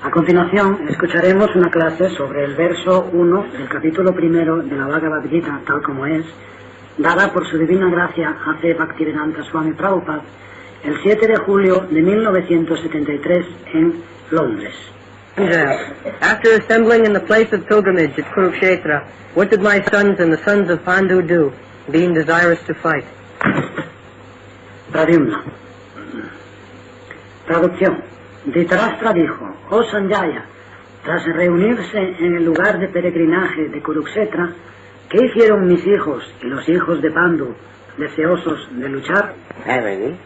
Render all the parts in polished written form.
A continuación, escucharemos una clase sobre el verso 1 del capítulo 1 de la Bhagavad Gita, tal como es, dada por su divina gracia A.C. Bhaktivedanta Swami Prabhupada, el 7 de julio de 1973 en Londres. After assembling in the place of pilgrimage at Kurukshetra, what did my sons and the sons of Pandu do, being desirous to fight? Pradyumna. Traducción. Dhritarashtra dijo: oh Sanjaya, tras reunirse en el lugar de peregrinaje de Kurukshetra, ¿qué hicieron mis hijos y los hijos de Pandu, deseosos de luchar? Family,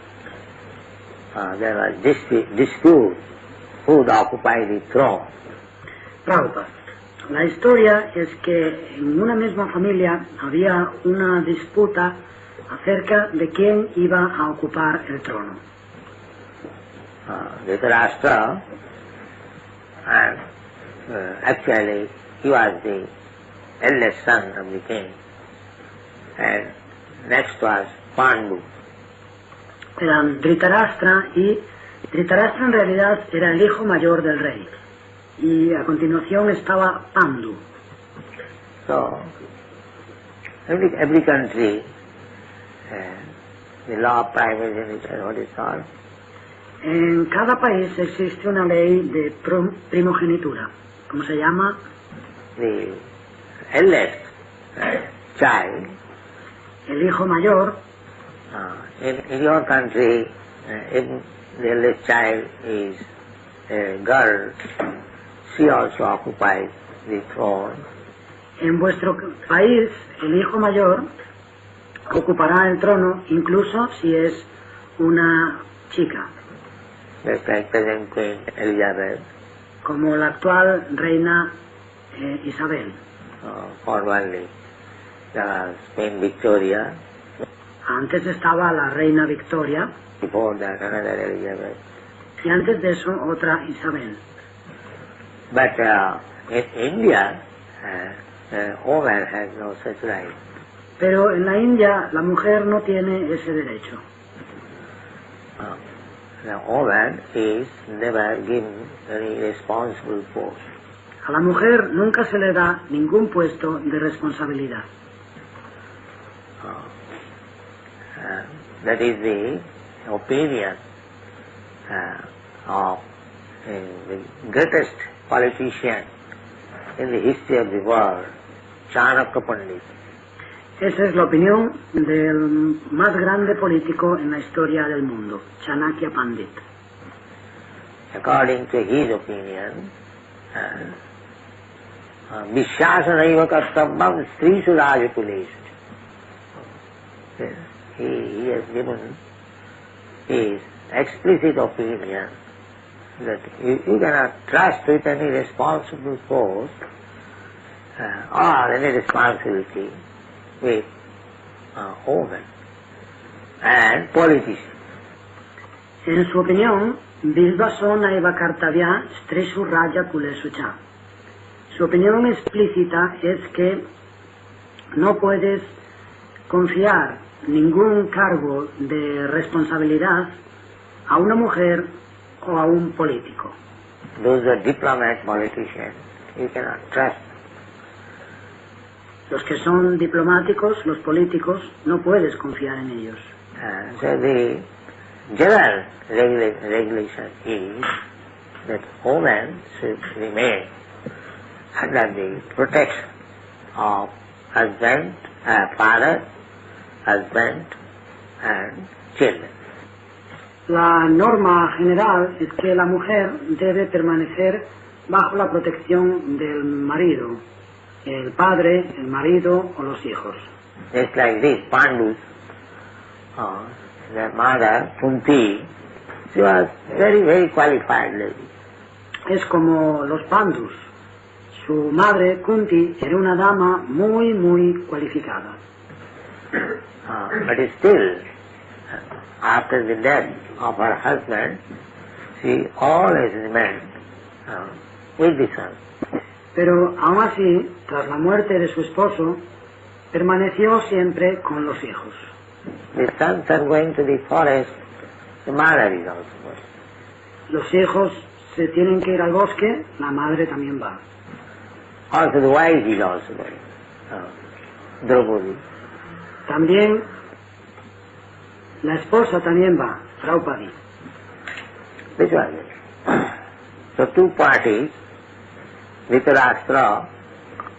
there was dispute who would occupy the throne. Prabhupada. La historia es que en una misma familia había una disputa acerca de quién iba a ocupar el trono. Dhritarashtra, and actually he was the eldest son of the king, and next was Pandu. Eran Dhritarashtra y Dhritarashtra en realidad era el hijo mayor del rey. Y a continuación estaba Pandu. So, every country, the law of primogeniture, what is called? En cada país existe una ley de primogenitura. ¿Cómo se llama? The eldest child. El hijo mayor. In your country, if the eldest child is a girl, she also occupies the throne. En vuestro país, el hijo mayor ocupará el trono, incluso si es una chica. Just like present Queen Elizabeth. Como la actual reina Isabel. Formerly, the Queen Victoria. Antes estaba la reina Victoria. Before that, another Elizabeth. Y antes de eso, otra Isabel. But in India, woman has no such right. Pero en la India la mujer no tiene ese derecho. The woman is never given any responsible post. A la mujer nunca se le da ningún puesto de responsabilidad. That is the opinion of the greatest politician in the history of the world, Chanakya Pandit. Esa es la opinión del más grande político en la historia del mundo, Chanakya Pandit. According to his opinion, Vishyasanaiva kartavyam strisu rajakulesu. He has given his explicit opinion that you cannot trust with any responsible post or any responsibility with women and politicians. En su opinión, Bilvasona eva kartavya strishu raja kulesucha. Su opinión explícita es que no puedes confiar ningún cargo de responsabilidad a una mujer o a un político. Those are diplomat politicians, you cannot trust. Los que son diplomáticos, los políticos, no puedes confiar en ellos. So the general regulation is that women should remain under the protection of husband, father, husband and children. La norma general es que la mujer debe permanecer bajo la protección del marido, el padre, el marido o los hijos. Just like this, Pandus, their mother, Kunti, she was very qualified lady. Es como los Pandus. Su madre, Kunti, era una dama muy cualificada. But still, after the death of her husband, she always remained with the son. Pero aún así, tras la muerte de su esposo, permaneció siempre con los hijos. The sons are going to the forest, the mother is also going. Los hijos tienen que ir al bosque, la madre también va. Also the wife is also going. Draupadi. También la esposa también va, Draupadi. This was it. So two parties, Dhritarashtra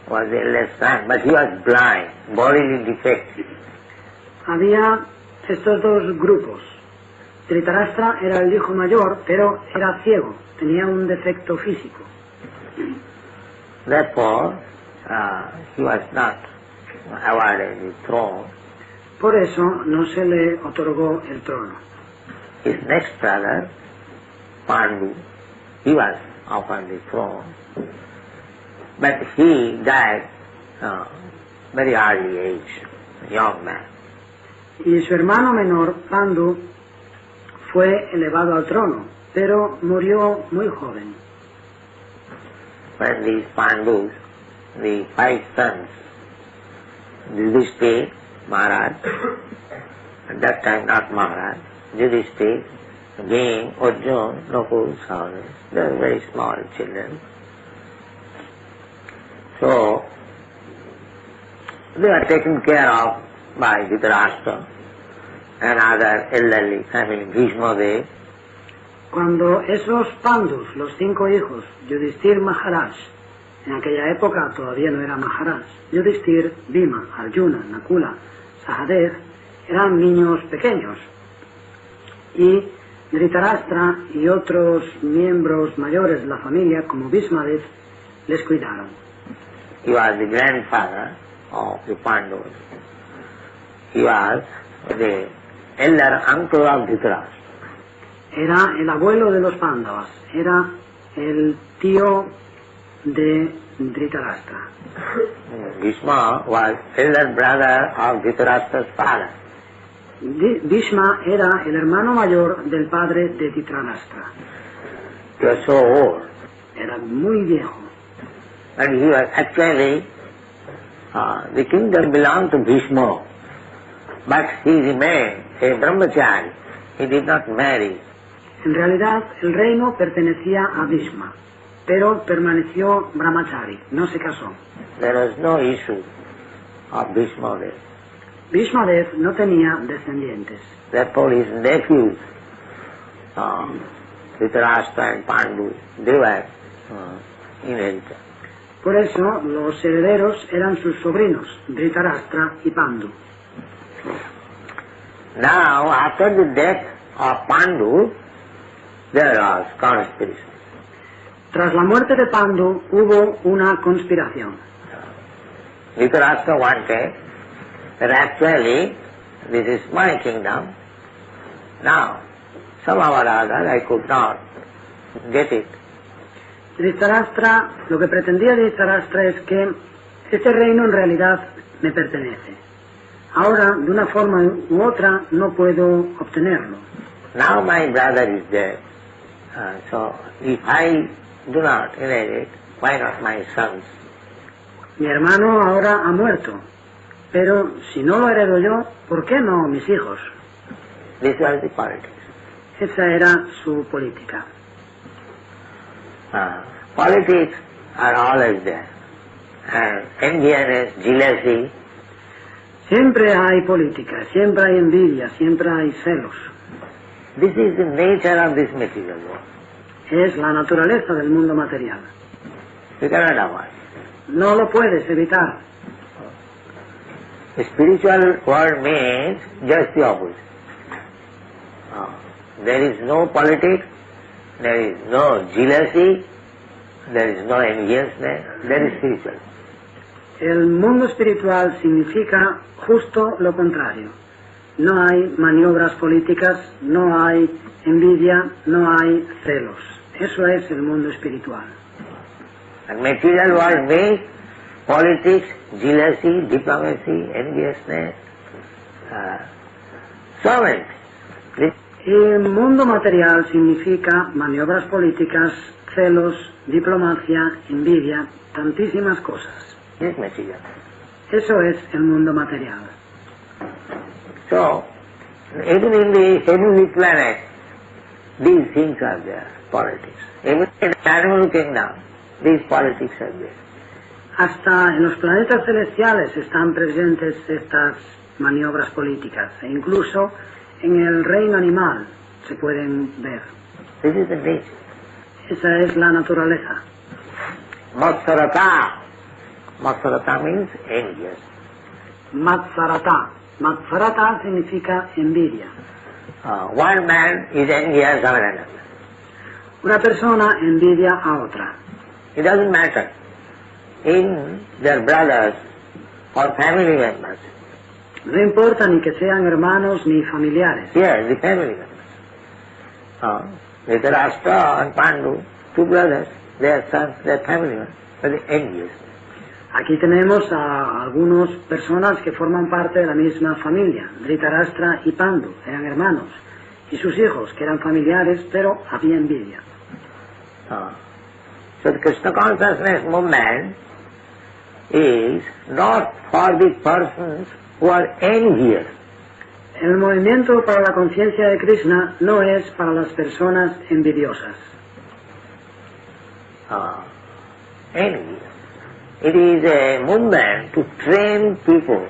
was the eldest son, but he was blind, bodily defective. Había estos dos grupos. Dhritarashtra era el hijo mayor, pero era ciego, tenía un defecto físico. Therefore, he was not awarded the throne. Por eso no se le otorgó el trono. His next brother, Pandu, he was offered the throne, but he died very early age, young man. Y su hermano menor, Pandu, fue elevado al trono, pero murió muy joven. When these Pandus, the 5 sons, Yudhishthira, Maharaj, at that time not Maharaj, Yudhishthira, Bhim, Arjuna, Nakul, Sahdev, they were very small children. So, they were taken care of by Dhritarashtra and other elderly family, Bhishma Dev. Cuando esos Pandus, los 5 hijos, Yudhishthira Maharaj, en aquella época todavía no era Maharaj, Yudhishthira, Bhima, Arjuna, Nakula, Sahadev, eran niños pequeños. Y Dhritarashtra y otros miembros mayores de la familia, como Bhismadev, les cuidaron. He was the grandfather of the Pandavas. He was the elder uncle of Dhritarashtra. Era el abuelo de los Pándavas, era el tío de Dhritarashtra. Bhishma was elder brother of Dhritarashtra's father. Bhishma era el hermano mayor del padre de Dhritarashtra. He was so old. Era muy viejo. And he was actually, the kingdom belonged to Bhishma, but he remained a brahmachari. He did not marry. En realidad, el reino pertenecía a Bhishma, pero permaneció brahmachari, no se casó. There was no issue of Bhishma there. Bhishmadev no tenía descendientes. Therefore his nephews, Dhritarashtra and Pandu, they were inheritors. Por eso, los herederos eran sus sobrinos, Dhritarashtra y Pandu. Now, after the death of Pandu, there was conspiracy. Tras la muerte de Pandu hubo una conspiración. Dhritarashtra wanted that actually this is my kingdom. Now, somehow or other I could not get it. Dhritarashtra, lo que pretendía Dhritarashtra es que este reino en realidad me pertenece. Ahora, de una forma u otra, no puedo obtenerlo. Now my brother is dead. So if I do not inherit, why not my sons? Mi hermano ahora ha muerto, pero si no lo heredo yo, ¿por qué no mis hijos? This was the politics. Esa era su política. Politics are always there. And envious, jealousy. Siempre hay política, siempre hay envidia, siempre hay celos. This is the nature of this material world. Es la naturaleza del mundo material. You cannot avoid. No lo puedes evitar. The spiritual world means just the opposite. There is no politics, there is no jealousy, there is no enviousness, there is spiritual. El mundo espiritual significa justo lo contrario. No hay maniobras políticas, no hay envidia, no hay celos. Eso es el mundo espiritual. And material world means politics, jealousy, diplomacy, enviousness, so many things. El mundo material significa maniobras políticas, celos, diplomacia, envidia, tantísimas cosas. This material. Eso es el mundo material. So, even in the heavenly planet, these things are there, politics. Even in the animal kingdom, these politics are there. Hasta en los planetas celestiales están presentes estas maniobras políticas e incluso en el reino animal se pueden ver. This is the nature. Esa es la naturaleza. Matsarata. Matsarata means envious. Matsarata. Matsarata significa envidia. One man is envious of another. Una persona envidia a otra. It doesn't matter in their brothers or family members. No importa ni que sean hermanos ni familiares. Yes, the family members. Dhritarashtra and Pandu, two brothers, their sons, their family members, but envious. Aquí tenemos a algunas personas que forman parte de la misma familia. Dhritarashtra y Pandu eran hermanos. Y sus hijos, que eran familiares, pero había envidia. So the Krishna consciousness movement is not for the persons who are envious. El movimiento para la conciencia de Krishna no es para las personas envidiosas. Envious. It is a movement to train people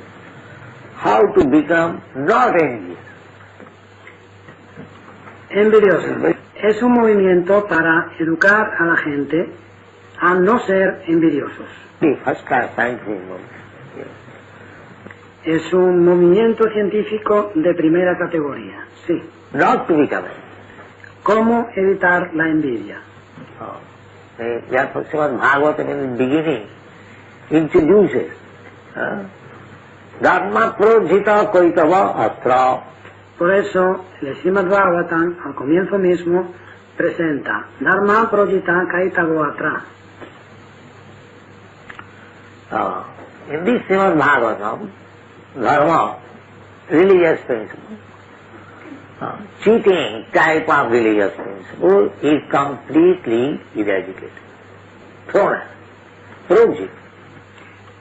how to become not envious. Envidiosa. Es un movimiento para educar a la gente a no ser envidiosos. The first class scientific movement. Es un movimiento científico de primera categoría, sí. Not to become envious. ¿Cómo evitar la envidia? Therefore, Srimad Bhagavatam in the beginning introduces Dharma Projita Kaitava Astra. Por eso, el Srimad Bhagavatam, al comienzo mismo, presenta Dharma Projita Kaitava Atra. In this Srimad Bhagavatam, Dharma, religious principle, cheating type of religious principle is completely eradicated. Thrown out. Projit.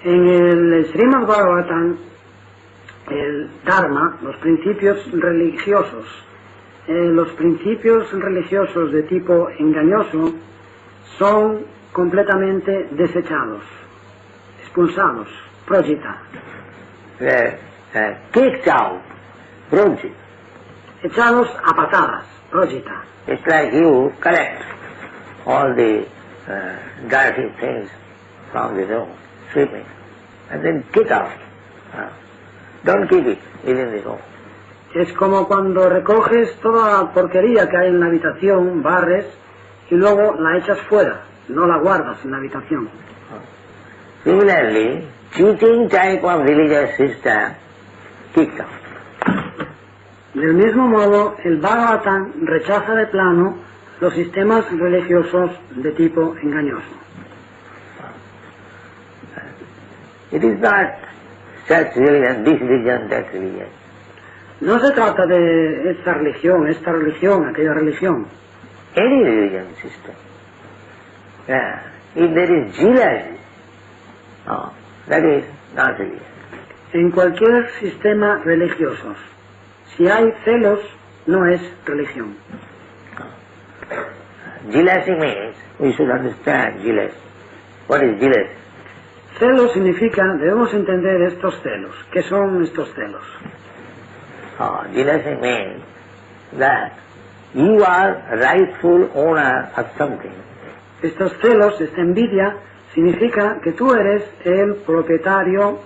En el Srimad Bhagavatam, el Dharma, los principios religiosos de tipo engañoso son completamente desechados, expulsados, projita. Kicked out, projit. Echados a patadas, projita. It's like you collect all the dirty things from the room, sweeping, and then kick out. Don't keep it within the room. Es como cuando recoges toda la porquería que hay en la habitación, barres, y luego la echas fuera, no la guardas en la habitación. Similarly, cheating type of religious system, kicked out. Del mismo modo, el Bhagavatam rechaza de plano los sistemas religiosos de tipo engañoso. It is not such religion, this religion, that religion. No se trata de esta religión, aquella religión. Any religion system. If there is jealousy, that is not religion. En cualquier sistema religioso, si hay celos, no es religión. Jealousy means, we should understand jealousy. What is jealousy? Celos significa, debemos entender estos celos. ¿Qué son estos celos? Jealousy means that you are rightful owner of something. Estos celos, esta envidia, significa que tú eres el propietario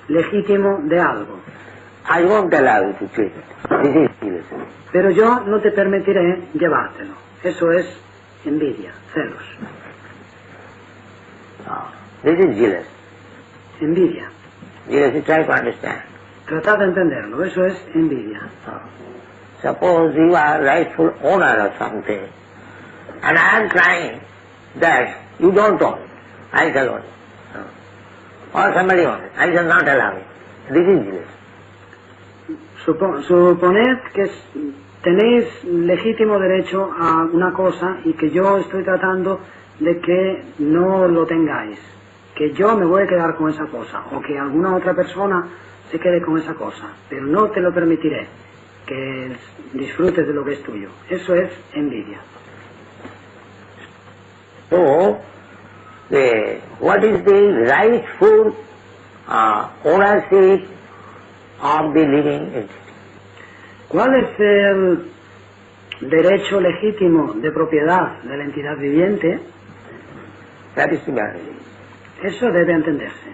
legítimo de algo. I won't allow you to take it. This is jealousy. Pero yo no te permitiré llevártelo. Eso es envidia, celos. This is jealousy. Envidia. Jealousy, try to understand. Tratad de entenderlo, eso es envidia. Suppose you are rightful owner of something, and I am trying that you don't own it. I shall own it. Or somebody owns it. I shall not allow it. This is jealousy. Suponed que tenéis legítimo derecho a una cosa y que yo estoy tratando de que no lo tengáis, que yo me voy a quedar con esa cosa o que alguna otra persona se quede con esa cosa, pero no te lo permitiré. que disfrutes de lo que es tuyo. Eso es envidia. So, what is the rightful ownership of the living entity? ¿Cuál es el derecho legítimo de propiedad de la entidad viviente? That is the marriage. Eso debe entenderse.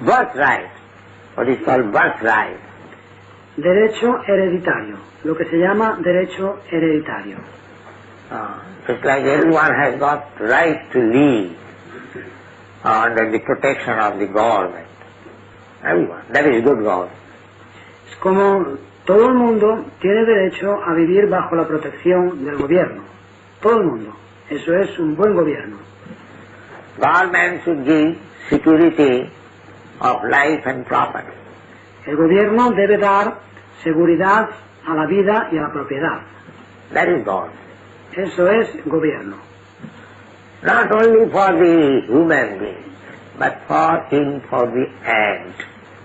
Birthright, what is called birthright. Derecho hereditario, lo que se llama derecho hereditario. Just like everyone has got right to live under the protection of the government. Everyone. That is good government. Es como todo el mundo tiene derecho a vivir bajo la protección del gobierno. Todo el mundo. Eso es un buen gobierno. Government should give security of life and property. El gobierno debe dar seguridad a la vida y a la propiedad. That is government. Eso es gobierno. Not only for the human being, but for the ant.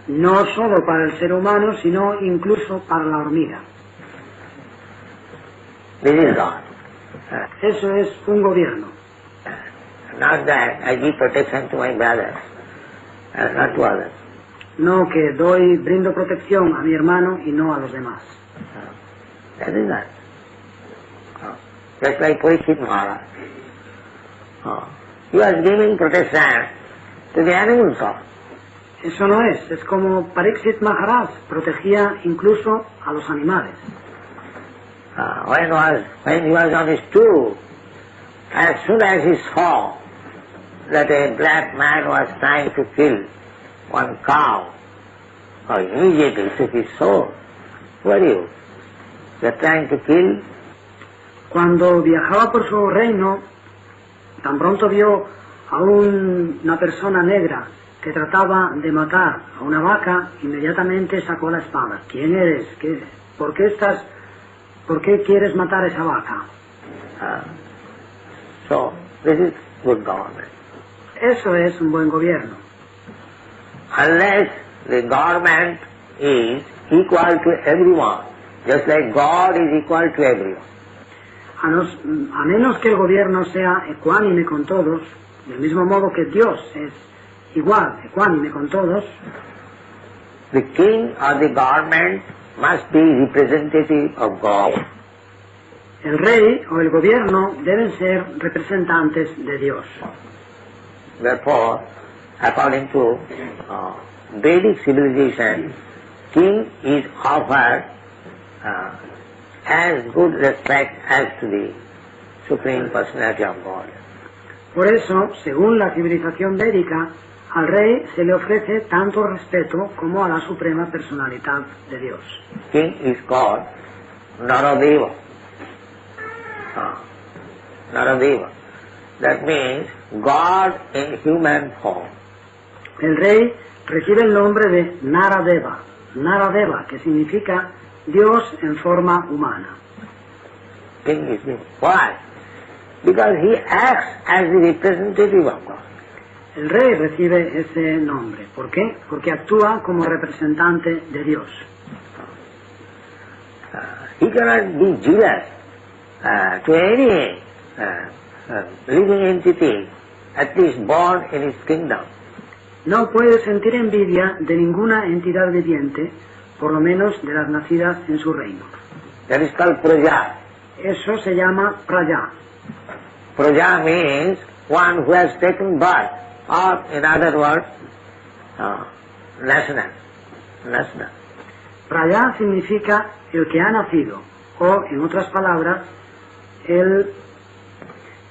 No solo para el ser humano, sino incluso para la hormiga. This is God. Eso es un gobierno. Not that I give protection to my brothers, not to others. No que brindo protección a mi hermano y no a los demás. That is not. Just like Parikshit Maharaj. He was giving protection to the animals also. Eso no es como Parikshit Maharaj protegía incluso a los animales. When he was on his tour, as soon as he saw that a black man was trying to kill one cow, immediately took his sword. Who are you? You are trying to kill? Cuando viajaba por su reino, tan pronto vio a una persona negra que trataba de matar a una vaca, inmediatamente sacó la espada. ¿Quién eres? ¿Por qué quieres matar a esa vaca? So, this is good government. Eso es un buen gobierno. Unless the government is equal to everyone, just like God is equal to everyone. A menos que el gobierno sea ecuánime con todos, del mismo modo que Dios es igual, ecuánime con todos, the king or the government must be representative of God. El rey o el gobierno deben ser representantes de Dios. Therefore, according to Vedic civilization, king is offered as good respect as to the Supreme Personality of God. Por eso, según la civilización védica, al rey se le ofrece tanto respeto como a la Suprema Personalidad de Dios. King is called Naradeva. Naradeva. That means God in human form. El rey recibe el nombre de Naradeva. Naradeva, que significa Dios en forma humana. King is king. Why? Because he acts as the representative of God. El rey recibe ese nombre. ¿Por qué? Porque actúa como representante de Dios. He cannot be jealous to any living entity, at least born in his kingdom. No puede sentir envidia de ninguna entidad viviente, por lo menos de las nacidas en su reino. That is called praja. Eso se llama praja. Praja means one who has taken birth, or in other words, national. Praja significa el que ha nacido, o en otras palabras, el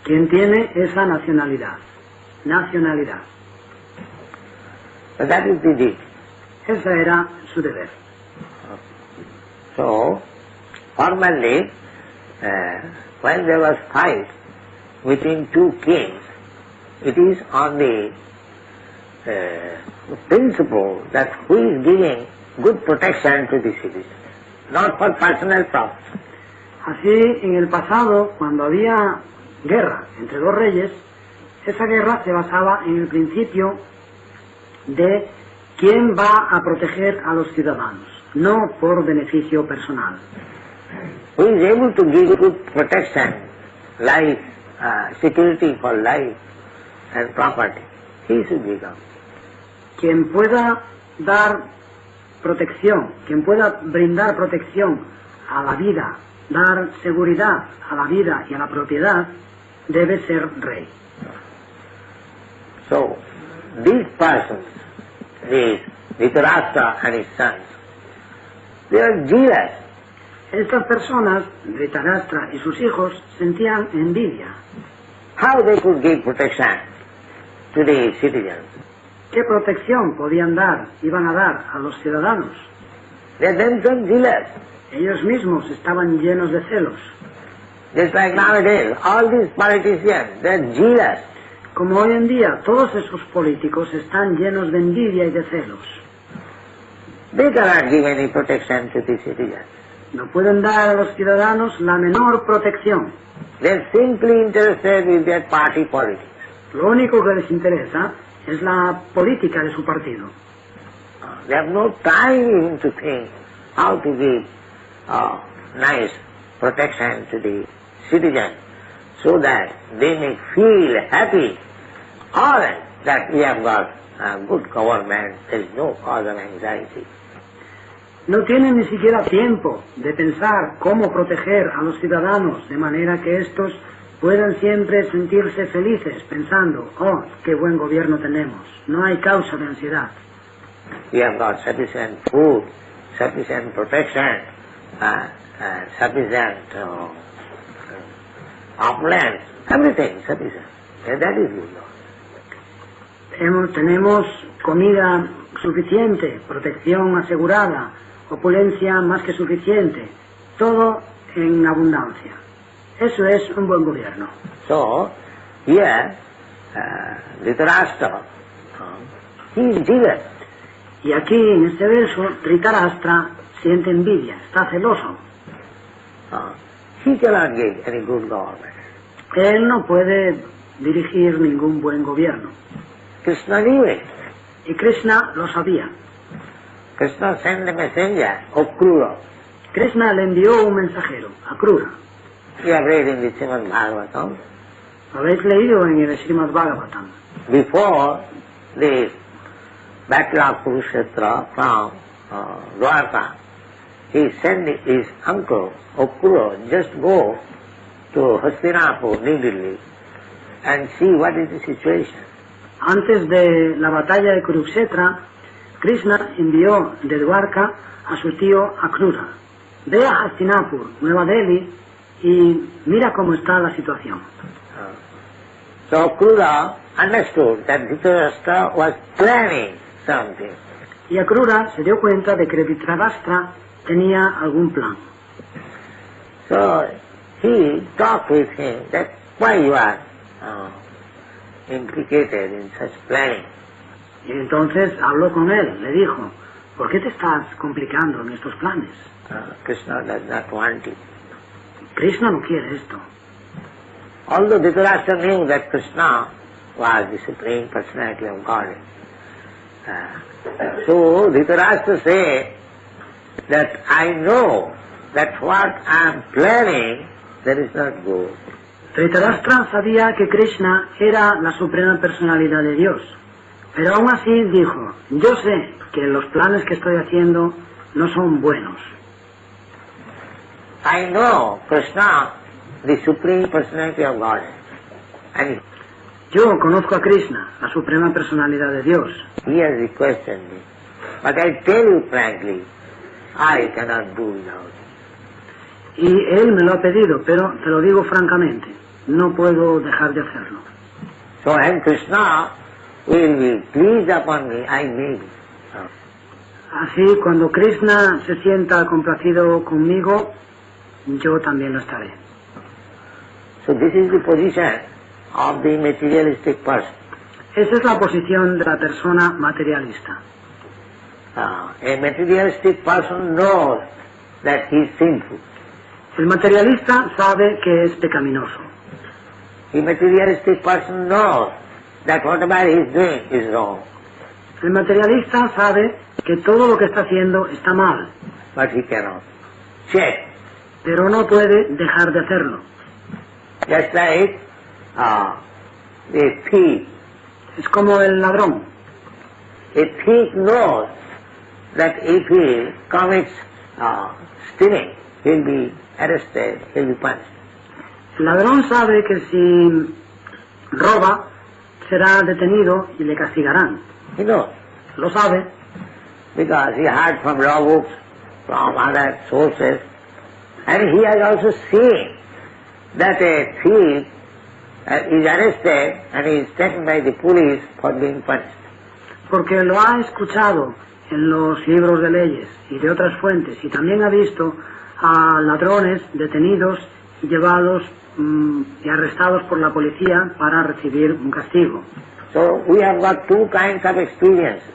quien tiene esa nacionalidad. Nacionalidad. So that is the deed. Ese era su deber. So, formerly, when there was fight between two kings, it is on the principle that who is giving good protection to the citizens, not for personal profit. Así, en el pasado, cuando había guerra entre dos reyes, esa guerra se basaba en el principio de quién va a proteger a los ciudadanos. no por beneficio personal. Who is able to give good protection, life, security for life and property, he should become. Quien pueda dar protección, quien pueda brindar protección a la vida, dar seguridad a la vida y a la propiedad, debe ser rey. So, these persons, these Dhritarashtra and his sons, they are jealous. Estas personas, Dhritarashtra y sus hijos, sentían envidia. How they could give protection to the citizens? ¿Qué protección podían dar, iban a dar a los ciudadanos? They are themselves jealous. Ellos mismos estaban llenos de celos. Just like nowadays, all these politicians, they are jealous. Como hoy en día todos esos políticos están llenos de envidia y de celos. They cannot give any protection to the citizens. No pueden dar a los ciudadanos la menor protección. They are simply interested with their party politics. Lo único que les interesa es la política de su partido. They have no time even to think how to give nice protection to the citizens so that they may feel happy, or that we have got a good government, there is no cause of anxiety. No tienen ni siquiera tiempo de pensar cómo proteger a los ciudadanos de manera que estos puedan siempre sentirse felices pensando, oh, qué buen gobierno tenemos. No hay causa de ansiedad. We have got sufficient food, sufficient protection, sufficient opulence, everything sufficient. And that is good. Tenemos comida suficiente, protección asegurada, opulencia más que suficiente, todo en abundancia. Eso es un buen gobierno. So, here, Dhritarashtra, he is jealous. Y aquí, en este verso, Dhritarashtra siente envidia, está celoso. He cannot give any good government. Él no puede dirigir ningún buen gobierno. Krishna knew it. Y Krishna lo sabía. Krishna sent a messenger, Akrura. Krishna le envió un mensajero, Akrura. You have read in the Srimad Bhagavatam. Lo habéis leído en el Srimad Bhagavatam. Before the battle of Kurukshetra from Dwarka, he sent his uncle, Akrura, just go to Hastinapur immediately and see what is the situation. Antes de la batalla de Kurukshetra, Krishna envió de Dwarka a su tío Akrura. Ve a Hastinapur, Nueva Delhi, y mira cómo está la situación. So Akrura understood that Dhritarashtra was planning something. Y Akrura se dio cuenta de que Dhritarashtra tenía algún plan. So he talked with him that why you are implicated in such planning. Y entonces habló con él, le dijo, ¿por qué te estás complicando en estos planes? Krishna does not want it. Krishna no quiere esto. Although Dhritarashtra knew that Krishna was the Supreme Personality of Godhead, so Dhritarashtra said that I know that what I am planning, that is not good. Dhritarashtra sabía que Krishna era la suprema personalidad de Dios, pero aún así dijo, yo sé que los planes que estoy haciendo no son buenos. I know Krishna, the Supreme Personality of Godhead, and Yo conozco a Krishna, la suprema personalidad de Dios. he has requested me. But I tell you frankly, I cannot do without it. Y él me lo ha pedido, pero te lo digo francamente, no puedo dejar de hacerlo. So when Krishna will be pleased upon me, I may be. Así, cuando Krishna se sienta complacido conmigo, yo también lo estaré. So this is the position of the materialistic person. Esa es la posición de la persona materialista. A materialistic person knows that he is sinful. El materialista sabe que es pecaminoso. The materialistic person knows that whatever he is doing is wrong. El materialista sabe que todo lo que está haciendo está mal, but he cannot check. pero no puede dejar de hacerlo. Just like a thief. Es como el ladrón. A thief knows that if he commits stealing, he'll be arrested, he'll be punished. El ladrón sabe que si roba será detenido y le castigarán. He knows, Lo sabe because he heard from law books, from other sources, and he has also seen that a thief is arrested and is taken by the police for being punished. porque lo ha escuchado en los libros de leyes y de otras fuentes, y también ha visto a ladrones detenidos y llevados y arrestados por la policía para recibir un castigo. So we have got two kinds of experiences,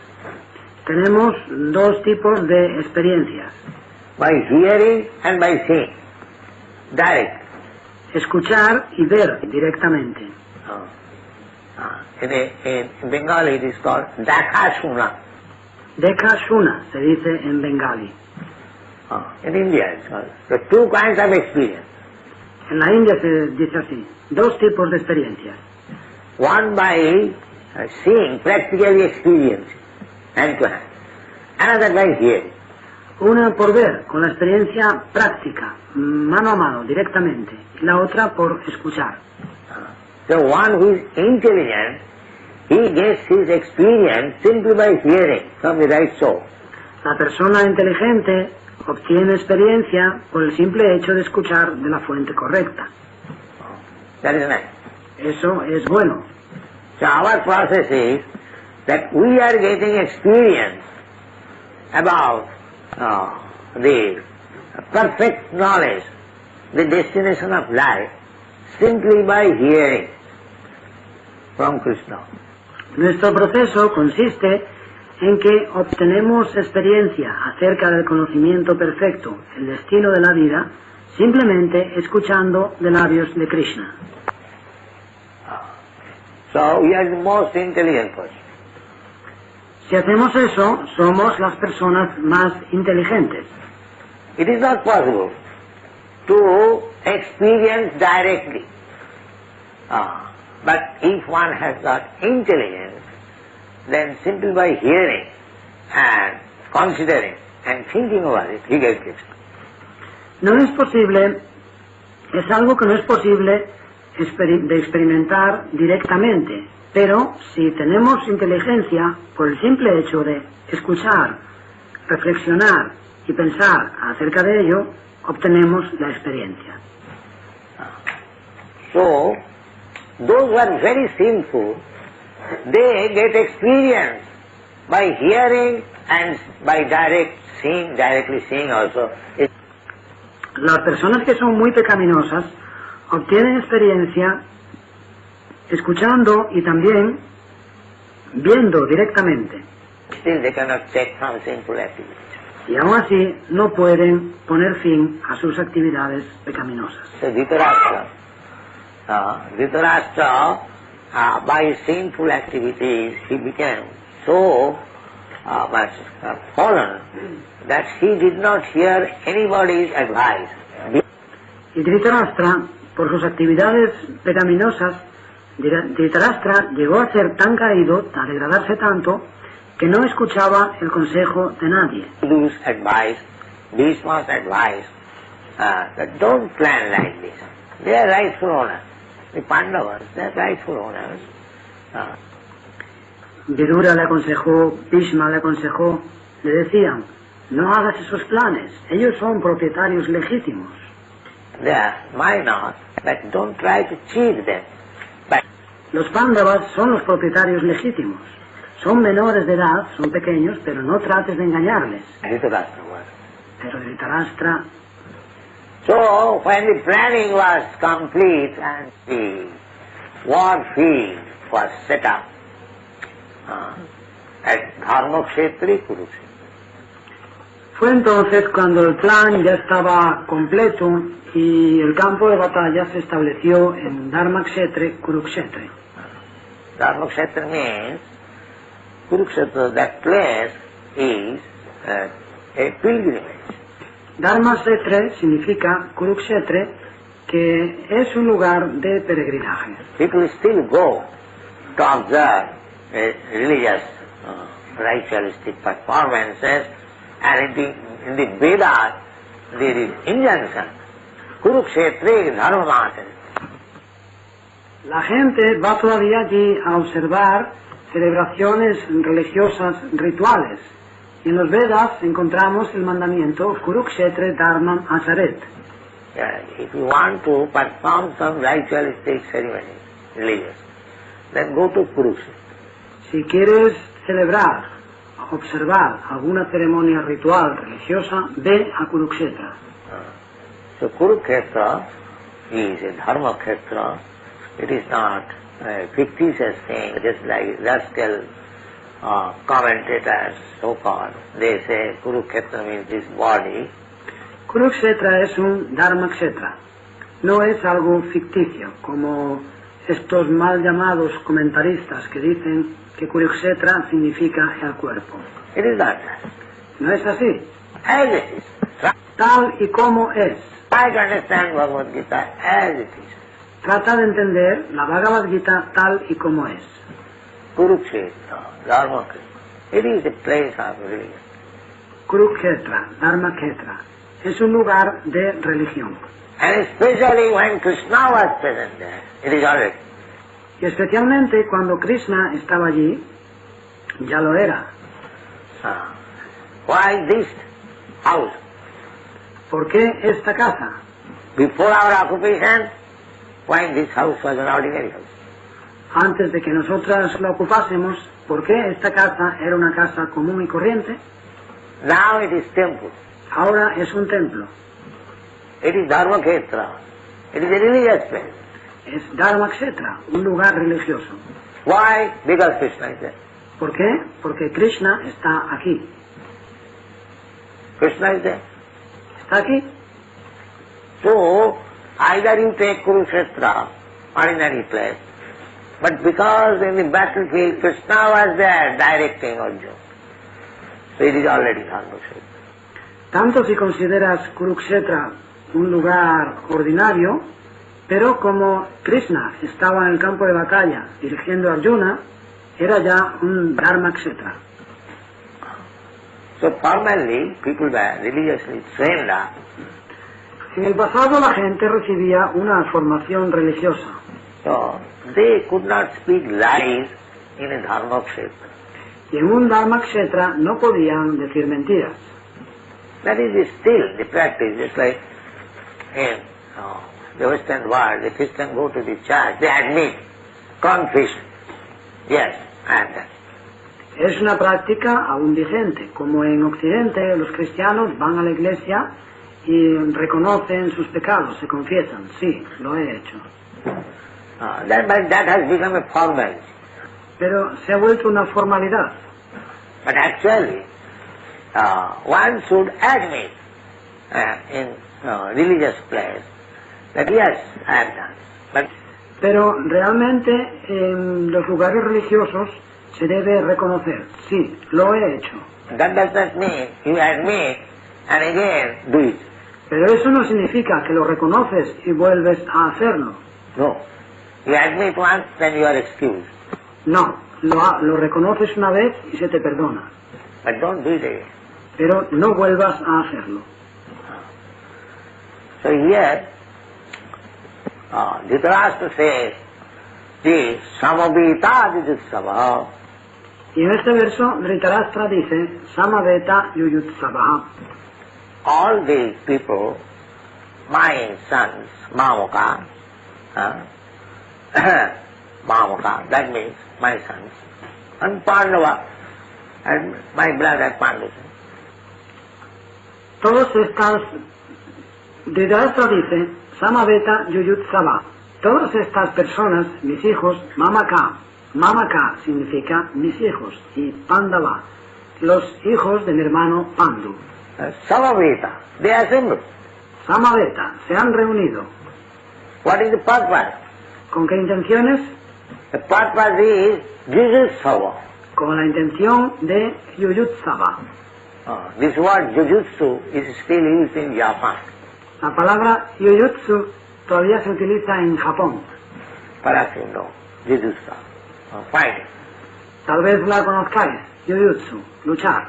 Tenemos dos tipos de experiencias, by hearing and by seeing, direct. escuchar y ver directamente. In Bengali it is called Dakashuna. Dekha Shuna se dice en bengalí. In India it's called. So two kinds of experience. En la India se dice así, dos tipos de experiencias. One by seeing, practically experiencing, hand to hand. Another by hearing. Una por ver, con la experiencia práctica, mano a mano, directamente. Y la otra por escuchar. So one who is intelligent, he gets his experience simply by hearing from the right source. La persona inteligente obtiene experiencia por el simple hecho de escuchar de la fuente correcta. That is nice. Eso es bueno. So our process is that we are getting experience about the perfect knowledge, the destination of life, simply by hearing from Krishna. Nuestro proceso consiste en que obtenemos experiencia acerca del conocimiento perfecto, el destino de la vida, simplemente escuchando de labios de Krishna. So we are the most intelligent person. Si hacemos eso, somos las personas más inteligentes. It is not possible to experience directly. But if one has got intelligence, then simply by hearing and considering and thinking over it, he gets it. No es posible, es algo que no es posible de experimentar directamente, pero si tenemos inteligencia, por el simple hecho de escuchar, reflexionar y pensar acerca de ello, obtenemos la experiencia. So, those who are very sinful, they get experience by hearing and by directly seeing also. Las personas que son muy pecaminosas obtienen experiencia escuchando y también viendo directamente. Still they cannot check from sinful activities. Y aún así no pueden poner fin a sus actividades pecaminosas. So Dhritarashtra, by sinful activities, he became so much fallen that he did not hear anybody's advice. Y Dhritarashtra, por sus actividades pecaminosas, Dhritarashtra llegó a ser tan caído, a degradarse tanto, que no escuchaba el consejo de nadie. Lose advice, Bhishma's advice, that don't plan like this. They are rightful owners. The Pandavas, they are rightful owners. Vidura le aconsejó, Bhishma le aconsejó, le decían, no hagas esos planes, ellos son propietarios legítimos. They are minors, but don't try to cheat them. But Los Pándavas son los propietarios legítimos. Son menores de edad, son pequeños, pero no trates de engañarles. Dhritarashtra was. Pero Dhritarashtra, So when the planning was complete and the war field was set up at Dharmakshetri, Kurukshetra. fue entonces cuando el plan ya estaba completo y el campo de batalla se estableció en Dharmakshetra, Kurukshetra. Dharmakshetra means Kurukshetra, that place is a pilgrimage. Dharma Kshetra significa Kurukshetra, que es un lugar de peregrinaje. People still go to observe religious, ritualistic performances, and in the Vedas there is injunction, Kurukshetra dharmamata. La gente va todavía allí a observar celebraciones religiosas rituales. Y en los Vedas encontramos el mandamiento Kurukshetra Dharmam Acharet. If you want to perform some ritualistic ceremony, religious, then go to Kurukshetra. Si quieres celebrar, observar alguna ceremonia ritual religiosa, ve a Kurukshetra. So Kurukshetra is a dharma kshetra. It is not a fictitious thing, just like rascal commentators, so-called. They say Kurukshetra means this body. Kurukshetra es un Dharma Kshetra. No es algo ficticio, como estos mal llamados comentaristas que dicen que Kurukshetra significa el cuerpo. It is not that. No es así. As it is. Tal y como es. Try to understand Bhagavad Gita as it is. Trata de entender la Bhagavad Gita tal y como es. Kurukshetra, Dharma Kshetra. It is a place of religion. Kurukshetra, Dharma Kshetra, es un lugar de religión. And especially when Krishna was present there, it is already. Y especialmente cuando Krishna estaba allí, ya lo era. Why this house? ¿Por qué esta casa? Before our occupation, why this house was an ordinary house? Antes de que nosotras la ocupásemos, ¿por qué esta casa era una casa común y corriente? Now it is temple. Ahora es un templo. It is Dharma Kshetra. It is a religious place. Es Dharma Kshetra, un lugar religioso. Why? Because Krishna is there. ¿Por qué? Porque Krishna está aquí. Krishna is there. ¿Está aquí? So, either you take Kurukshetra, ordinary place, but because in the battlefield Krishna was there directing Arjuna, so it is already Dharma Kshetra. Tanto si consideras Kurukshetra un lugar ordinario, pero como Krishna estaba en el campo de batalla dirigiendo a Arjuna, era ya un Dharma Kshetra. So formerly people were religiously trained up. En el pasado la gente recibía una formación religiosa. So they could not speak lies in a Dharma Kshetra. Y en un Dharma Kshetra no podían decir mentiras. That is still the practice, just like in the Western world, the Christians go to the church, they admit confession. Yes, I am that. Es una práctica aún vigente, como en Occidente los cristianos van a la iglesia y reconocen sus pecados, se confiesan, sí, lo he hecho. That has become a formality. Pero se ha vuelto una formalidad. But actually, one should admit in religious place that yes, I have done. But Pero realmente en los lugares religiosos se debe reconocer, sí, lo he hecho. that does not mean you admit and again do it. Pero eso no significa que lo reconoces y vuelves a hacerlo. No. You admit once, then you are excused. No, lo reconoces una vez y se te perdona. But don't do it again. Pero no vuelvas a hacerlo. So here, Dhritarashtra says, the samaveta jujutsava. Y en este verso, Dhritarashtra dice, Samaveta Yuyutsava. All these people, my sons, Mamaka, Mamaka, that means my sons, and Pandava, and my brother Pandu. Todos estas, Dhritarashtra dice, Samaveta Yuyutsava. Todas estas personas, mis hijos, Mamaka. Mamaka significa mis hijos, y Pandava, los hijos de mi hermano Pandu. Samaveta, they assemble. Samaveta, se han reunido. What is the purpose? ¿Con qué intenciones? The purpose is jujutsava. con la intención de Yuyutsava. This word jujutsu is still used in Japan. La palabra Yuyutsu todavía se utiliza en Japón. Perhaps you know, jujutsu, fighting. Tal vez la conozcáis, Yuyutsu, luchar.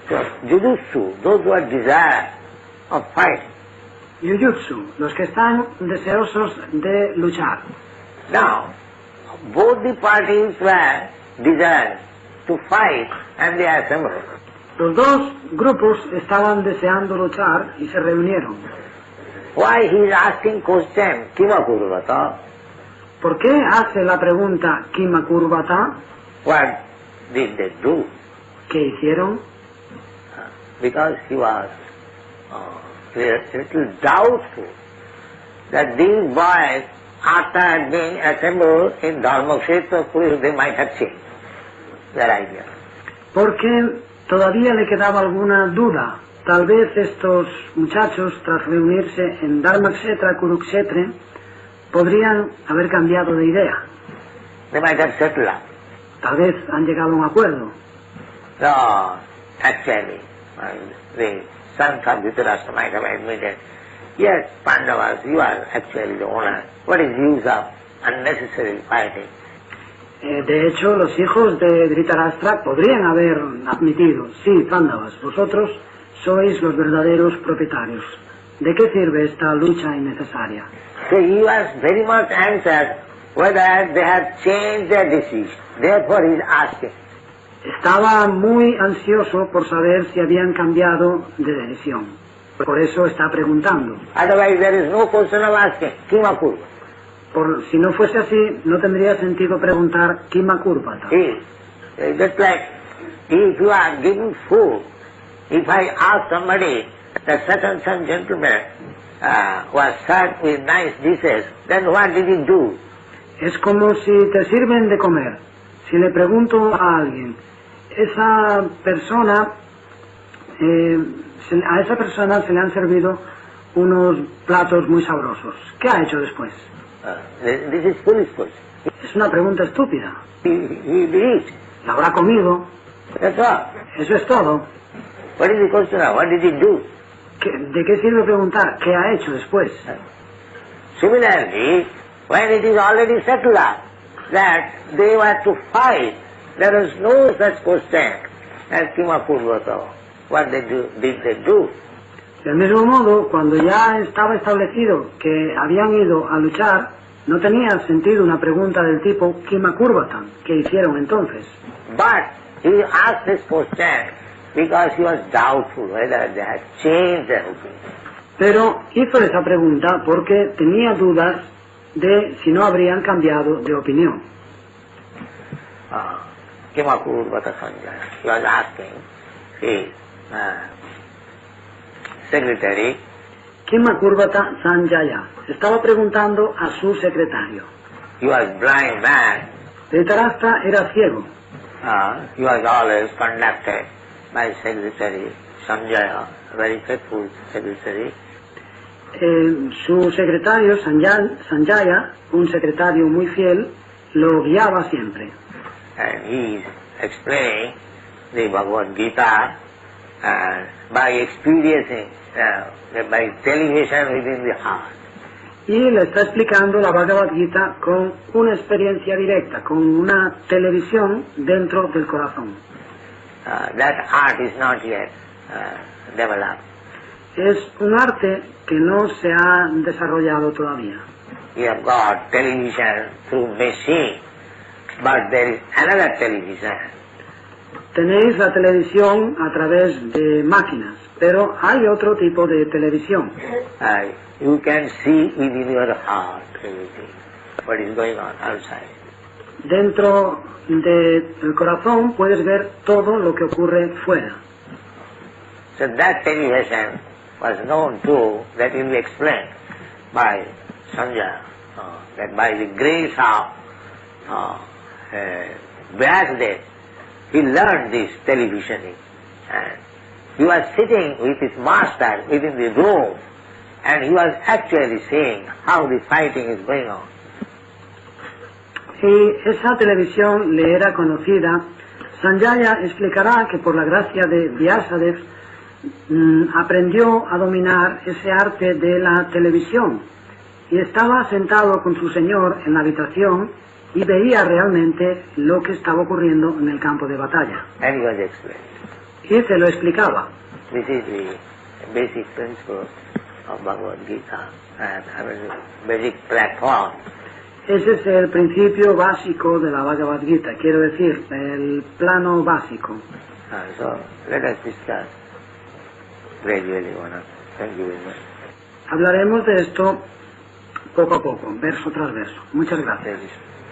So, jujutsu, those who are desire of fighting. Yuyutsu, los que están deseosos de luchar. Now, both the parties were desirous to fight and they assembled. Los dos grupos estaban deseando luchar y se reunieron. Why he is asking question, Kimakurvata? ¿Por qué hace la pregunta Kimakurvata? What did they do? ¿Qué hicieron? Because he was a little doubtful that these boys, after being assembled in Dharmakshetra, they might have changed their idea. Porque todavía le quedaba alguna duda. Tal vez estos muchachos, tras reunirse en Dharmakshetra, Kurukshetra, podrían haber cambiado de idea. They might have settled up. Tal vez han llegado a un acuerdo. So, actually, the sons of Dhritarashtra might have admitted, yes, Pandavas, you are actually the owner. What is the use of unnecessary fighting? De hecho, los hijos de Dhritarashtra podrían haber admitido, sí, Pándavas, vosotros sois los verdaderos propietarios. ¿De qué sirve esta lucha innecesaria? So he was very much anxious whether they had changed their decision. Therefore he is asking. Estaba muy ansioso por saber si habían cambiado de decisión. Por eso está preguntando. Otherwise there is no question of asking. Kimakur. Si no fuese así, no tendría sentido preguntar Kimakurvata. Just like if you are giving food, if I ask somebody that such and such gentleman was served with nice dishes, then what did he do? Es como si te sirven de comer. Si le pregunto a alguien, a esa persona se le han servido unos platos muy sabrosos. ¿Qué ha hecho después? This is foolish question. Es una pregunta estúpida. He eat. La habrá comido. That's all. Eso es todo. What is the question now? What did he do? ¿De qué sirve preguntar qué ha hecho después? Similarly, when it is already settled up that they were to fight, there is no such question as Kimakurvata. What did they do? Del mismo modo, cuando ya estaba establecido que habían ido a luchar, no tenía sentido una pregunta del tipo Kimakurvata. ¿Qué hicieron entonces? But he asked this question because he was doubtful whether they had changed their opinion. Pero hizo esa pregunta porque tenía dudas de si no habrían cambiado de opinión. Kimakurvata Sanjaya. He was asking his secretary. Kimakurvata Sanjaya. Estaba preguntando a su secretario. He was blind man. Dhritarashtra era ciego. He was always conducted by secretary Sanjaya, a very faithful secretary. Su secretario Sanjaya, un secretario muy fiel, lo guiaba siempre. And he is explaining the Bhagavad Gita by experiencing, by television within the heart. Y le está explicando la Bhagavad Gita con una experiencia directa, con una televisión dentro del corazón. That art is not yet developed. Es un arte que no se ha desarrollado todavía. You have got television through machine, but there is another television. Tenéis la televisión a través de máquinas, pero hay otro tipo de televisión. You can see within your heart everything, what is going on outside. Dentro del corazón puedes ver todo lo que ocurre fuera. So that television was known to, that will be explained by Sanjaya, that by the grace of Vyasadeva, he learned this televisioning. And he was sitting with his master within the room, and he was actually seeing how the fighting is going on. y esa televisión le era conocida. Sanjaya explicará que por la gracia de Vyasadeva aprendió a dominar ese arte de la televisión y estaba sentado con su señor en la habitación y veía realmente lo que estaba ocurriendo en el campo de batalla. And he was explained. Y se lo explicaba. This is the basic principle of Bhagavad Gita and basic platform. Ese es el principio básico de la Bhagavad Gita, quiero decir, el plano básico. So let us discuss gradually one. Thank you very much. Hablaremos de esto poco a poco, verso tras verso. Muchas gracias. Thank you.